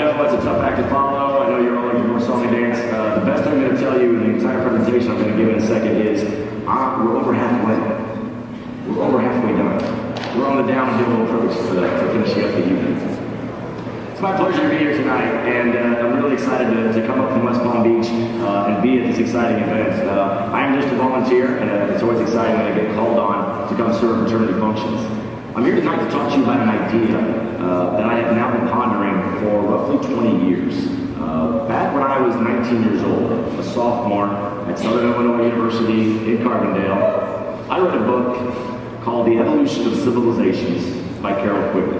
know it's a tough act to follow. I know you're all looking for a song and dance. The best I'm going to tell you in the entire presentation I'm going to give in a second is we're over halfway. We're over halfway done. We're on the downhill approach to finishing up the evening. It's my pleasure to be here tonight, and I'm really excited to come up from West Palm Beach and be at this exciting event. I am just a volunteer, and it's always exciting when I get called on to come serve fraternity functions. I'm here tonight to talk to you about an idea that I have now been pondering for roughly 20 years. Back when I was 19 years old, a sophomore at Southern Illinois University in Carbondale, I read a book called The Evolution of Civilizations by Carol Quigley.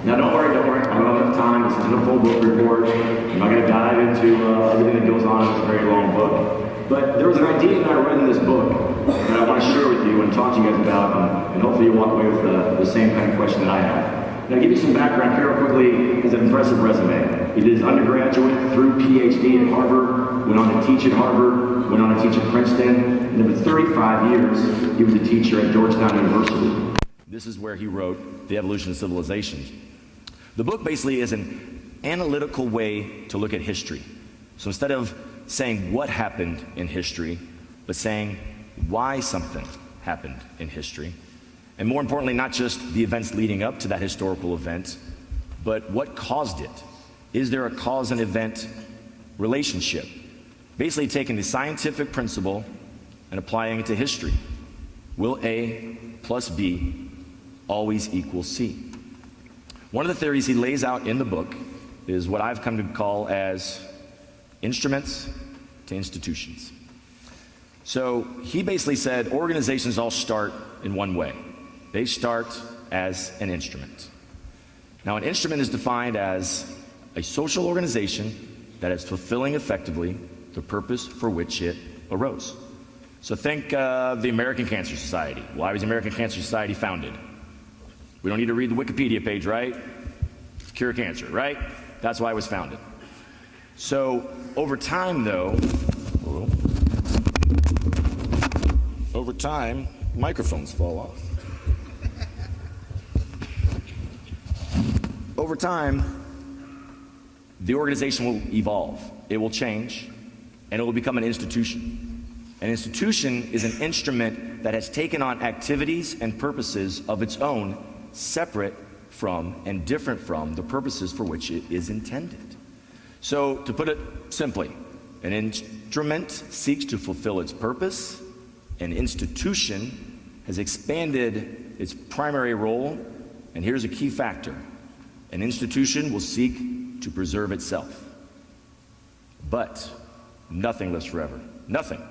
Now don't worry, I don't have enough time. This isn't a full book report. I'm not going to dive into everything that goes on in this very long book. But there was an idea that I read in this book that I want to share with you and talk to you guys about, and hopefully you'll walk away with the same kind of question that I have. Now to give you some background, Carol Quigley has an impressive resume. He did his undergraduate through PhD at Harvard, went on to teach at Harvard, went on to teach at Princeton, and then for 35 years, he was a teacher at Georgetown University. This is where he wrote The Evolution of Civilizations. The book basically is an analytical way to look at history. So instead of saying what happened in history, but saying why something happened in history, and more importantly, not just the events leading up to that historical event, but what caused it. Is there a cause and event relationship? Basically taking the scientific principle and applying it to history. Will A plus B always equal C? One of the theories he lays out in the book is what I've come to call as instruments to institutions. So he basically said organizations all start in one way. They start as an instrument. Now, an instrument is defined as a social organization that is fulfilling effectively the purpose for which it arose. So think of the American Cancer Society. Why was the American Cancer Society founded? We don't need to read the Wikipedia page, right? Cure cancer, right? That's why it was founded. So over time, though, microphones fall off. Over time, the organization will evolve. It will change, and it will become an institution. An institution is an instrument that has taken on activities and purposes of its own, separate from and different from the purposes for which it is intended. So, to put it simply, an instrument seeks to fulfill its purpose. An institution has expanded its primary role, and here's a key factor. An institution will seek to preserve itself. But nothing lives forever. Nothing.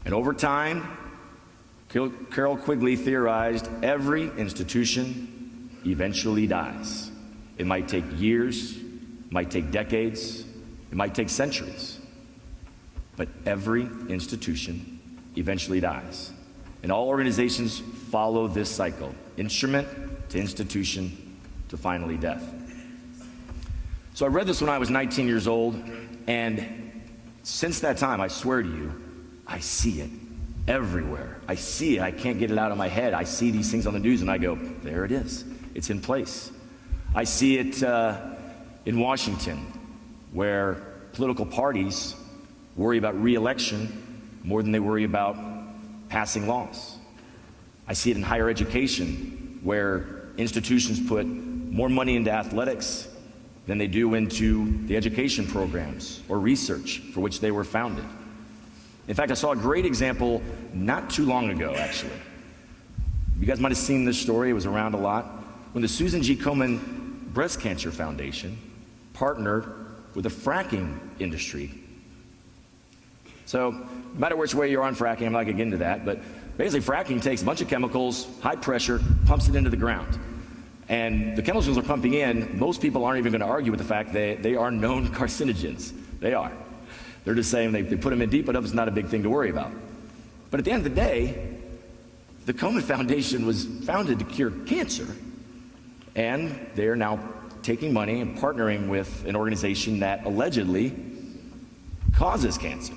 And over time, Carol Quigley theorized every institution eventually dies. It might take years, it might take decades, it might take centuries. But every institution eventually dies. And all organizations follow this cycle. Instrument to institution to finally death. So I read this when I was 19 years old, and since that time, I swear to you, I see it everywhere. I see it. I can't get it out of my head. I see these things on the news and I go, there it is. It's in place. I see it in Washington, where political parties worry about re-election more than they worry about passing laws. I see it in higher education, where institutions put more money into athletics than they do into the education programs or research for which they were founded. In fact, I saw a great example not too long ago, actually. You guys might have seen this story. It was around a lot. When the Susan G. Komen Breast Cancer Foundation partnered with the fracking industry. So, no matter which way you're on fracking, I'm not going to get into that, but basically fracking takes a bunch of chemicals, high pressure, pumps it into the ground. And the chemicals are pumping in, most people aren't even going to argue with the fact that they are known carcinogens. They are. They're just saying they put them in deep enough, it's not a big thing to worry about. But at the end of the day, the Komen Foundation was founded to cure cancer, and they are now taking money and partnering with an organization that allegedly causes cancer.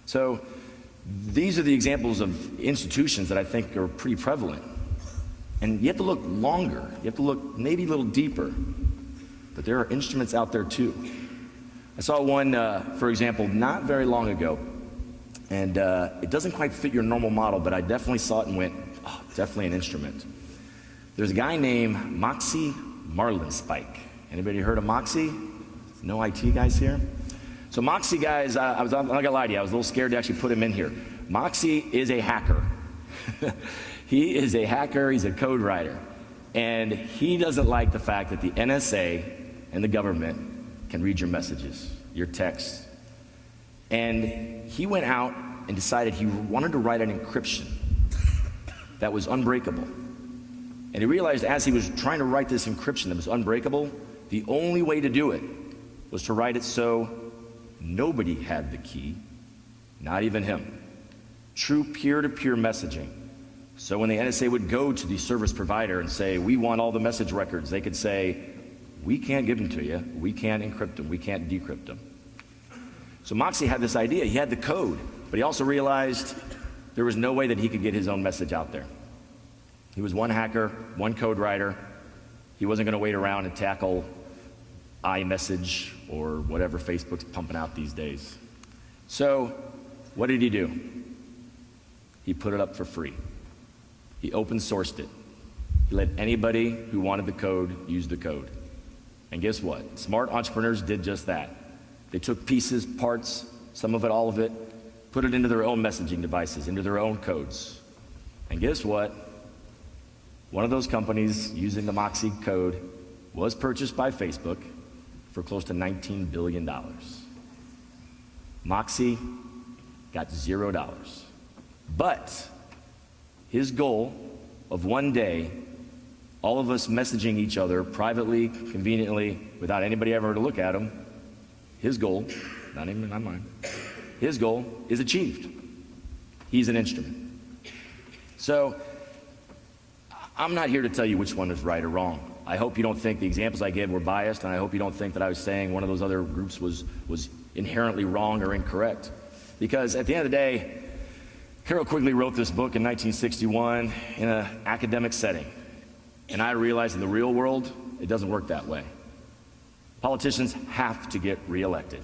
So these are the examples of institutions that I think are pretty prevalent. And you have to look longer. You have to look maybe a little deeper. but there are instruments out there too. I saw one, for example, not very long ago, and it doesn't quite fit your normal model, but I definitely saw it and went, oh, definitely an instrument. There's a guy named Moxie Marlinspike. Anybody heard of Moxie? No IT guys here? So Moxie, guys, I'm not gonna lie to you, I was a little scared to actually put him in here. Moxie is a hacker. He is a hacker, he's a code writer. And he doesn't like the fact that the NSA and the government can read your messages, your texts. And he went out and decided he wanted to write an encryption that was unbreakable. And he realized as he was trying to write this encryption that was unbreakable, the only way to do it was to write it so nobody had the key, not even him. True peer-to-peer messaging. So when the NSA would go to the service provider and say, we want all the message records, they could say, we can't give them to you, we can't encrypt them, we can't decrypt them. So Moxie had this idea, he had the code, but he also realized there was no way that he could get his own message out there. He was one hacker, one code writer. He wasn't going to wait around and tackle iMessage or whatever Facebook's pumping out these days. So what did he do? He put it up for free. He open sourced it. He let anybody who wanted the code use the code. And guess what? Smart entrepreneurs did just that. They took pieces, parts, some of it, all of it, put it into their own messaging devices, into their own codes. And guess what? One of those companies using the Moxie code was purchased by Facebook for close to $19 billion. Moxie got $0. But his goal of one day, all of us messaging each other privately, conveniently, without anybody ever to look at him, his goal, not even mine, his goal is achieved. He's an instrument. So, I'm not here to tell you which one is right or wrong. I hope you don't think the examples I gave were biased, and I hope you don't think that I was saying one of those other groups was inherently wrong or incorrect. Because at the end of the day, Carroll Quigley wrote this book in 1961 in an academic setting. And I realized in the real world, it doesn't work that way. Politicians have to get reelected.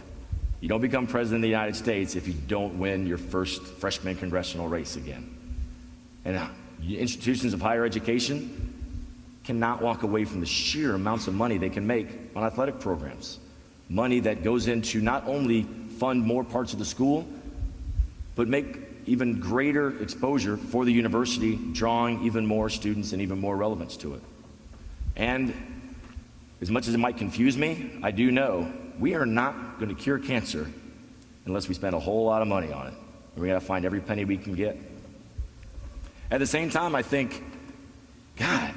You don't become president of the United States if you don't win your first freshman congressional race again. And institutions of higher education cannot walk away from the sheer amounts of money they can make on athletic programs. Money that goes into not only fund more parts of the school, but make even greater exposure for the university, drawing even more students and even more relevance to it. And as much as it might confuse me, I do know we are not going to cure cancer unless we spend a whole lot of money on it. And we got to find every penny we can get. At the same time, I think, God,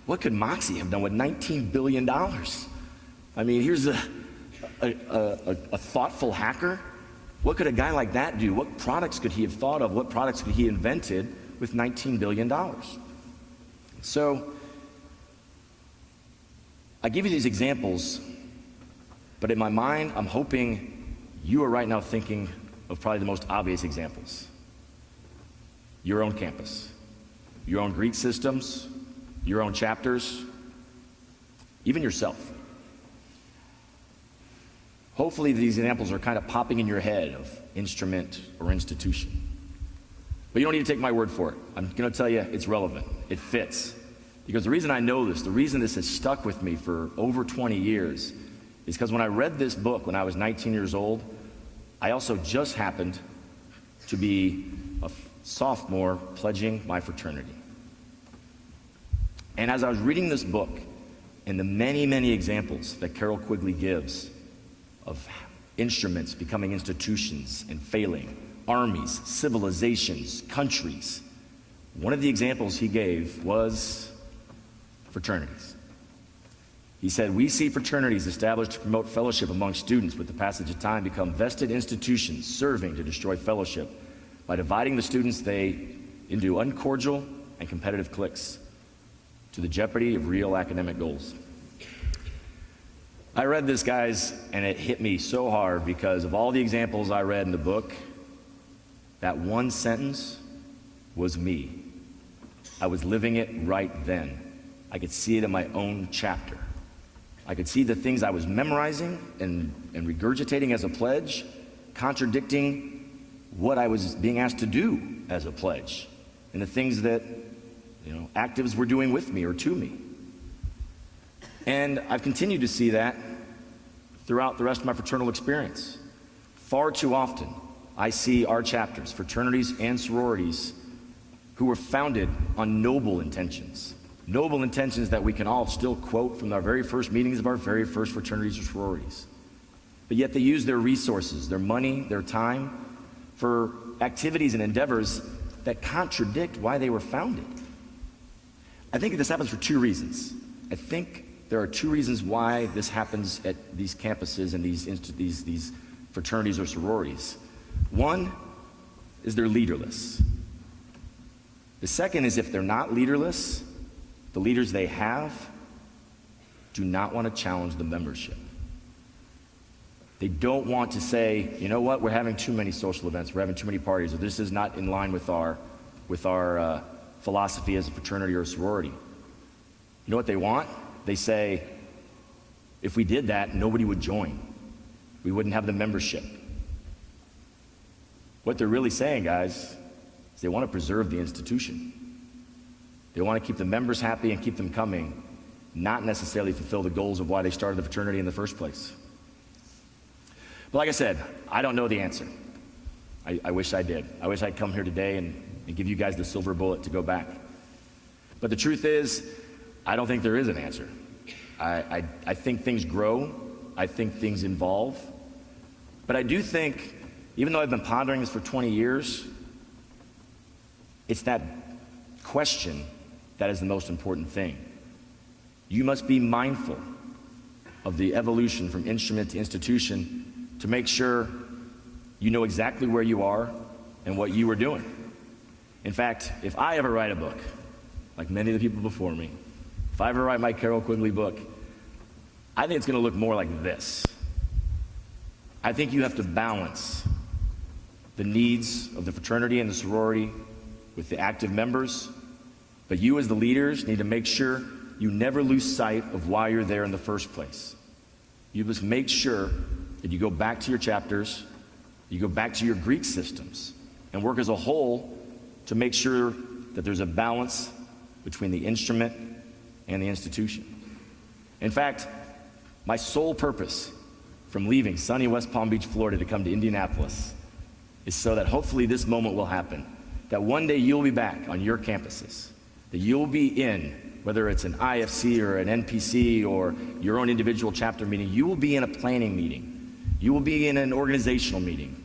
what could Moxie have done with $19 billion? I mean, here's a thoughtful hacker. What could a guy like that do? What products could he have thought of? What products could he have invented with $19 billion? So, I give you these examples, but in my mind, I'm hoping you are right now thinking of probably the most obvious examples. Your own campus, your own Greek systems, your own chapters, even yourself. Hopefully these examples are kind of popping in your head of instrument or institution. But you don't need to take my word for it. I'm going to tell you it's relevant. It fits. Because the reason I know this, the reason this has stuck with me for over 20 years is because when I read this book when I was 19 years old, I also just happened to be a sophomore pledging my fraternity. And as I was reading this book and the many, many examples that Carroll Quigley gives of instruments becoming institutions and failing, armies, civilizations, countries, one of the examples he gave was fraternities. He said, we see fraternities established to promote fellowship among students with the passage of time become vested institutions serving to destroy fellowship by dividing the students into uncordial and competitive cliques to the jeopardy of real academic goals. I read this, guys, and it hit me so hard because of all the examples I read in the book, that one sentence was me. I was living it right then. I could see it in my own chapter. I could see the things I was memorizing and regurgitating as a pledge contradicting what I was being asked to do as a pledge and the things that actives were doing with me or to me. And I've continued to see that throughout the rest of my fraternal experience. Far too often, I see our chapters, fraternities and sororities, who were founded on noble intentions that we can all still quote from our very first meetings of our very first fraternities or sororities. But yet they use their resources, their money, their time for activities and endeavors that contradict why they were founded. I think this happens for two reasons. I think there are two reasons why this happens at these campuses and these fraternities or sororities. One is they're leaderless. The second is if they're not leaderless, the leaders they have do not want to challenge the membership. They don't want to say, you know what, we're having too many social events, we're having too many parties, or this is not in line with our philosophy as a fraternity or a sorority. You know what they want? They say, if we did that, nobody would join. We wouldn't have the membership. What they're really saying, guys, is they want to preserve the institution. They want to keep the members happy and keep them coming, not necessarily fulfill the goals of why they started the fraternity in the first place. But like I said, I don't know the answer. I wish I did. I wish I'd come here today and give you guys the silver bullet to go back. But the truth is, I don't think there is an answer. I think things grow. I think things evolve. But I do think, even though I've been pondering this for 20 years, it's that question that is the most important thing. You must be mindful of the evolution from instrument to institution to make sure you know exactly where you are and what you are doing. In fact, if I ever write a book, like many of the people before me, if I ever write my Carol Quigley book, I think it's going to look more like this. I think you have to balance the needs of the fraternity and the sorority with the active members, but you as the leaders need to make sure you never lose sight of why you're there in the first place. You must make sure that you go back to your chapters, you go back to your Greek systems, and work as a whole to make sure that there's a balance between the instrument and the institution. In fact, my sole purpose from leaving sunny West Palm Beach, Florida to come to Indianapolis is so that hopefully this moment will happen, that one day you'll be back on your campuses, that you'll be in, whether it's an IFC or an NPC or your own individual chapter meeting, you will be in a planning meeting. You will be in an organizational meeting.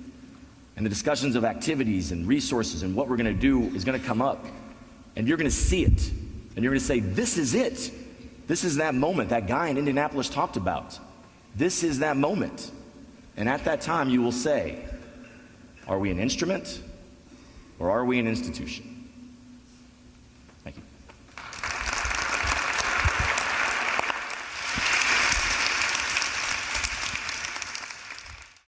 And the discussions of activities and resources and what we're going to do is going to come up. And you're going to see it. And you're going to say, this is it. This is that moment that guy in Indianapolis talked about. This is that moment. And at that time, you will say, are we an instrument or are we an institution?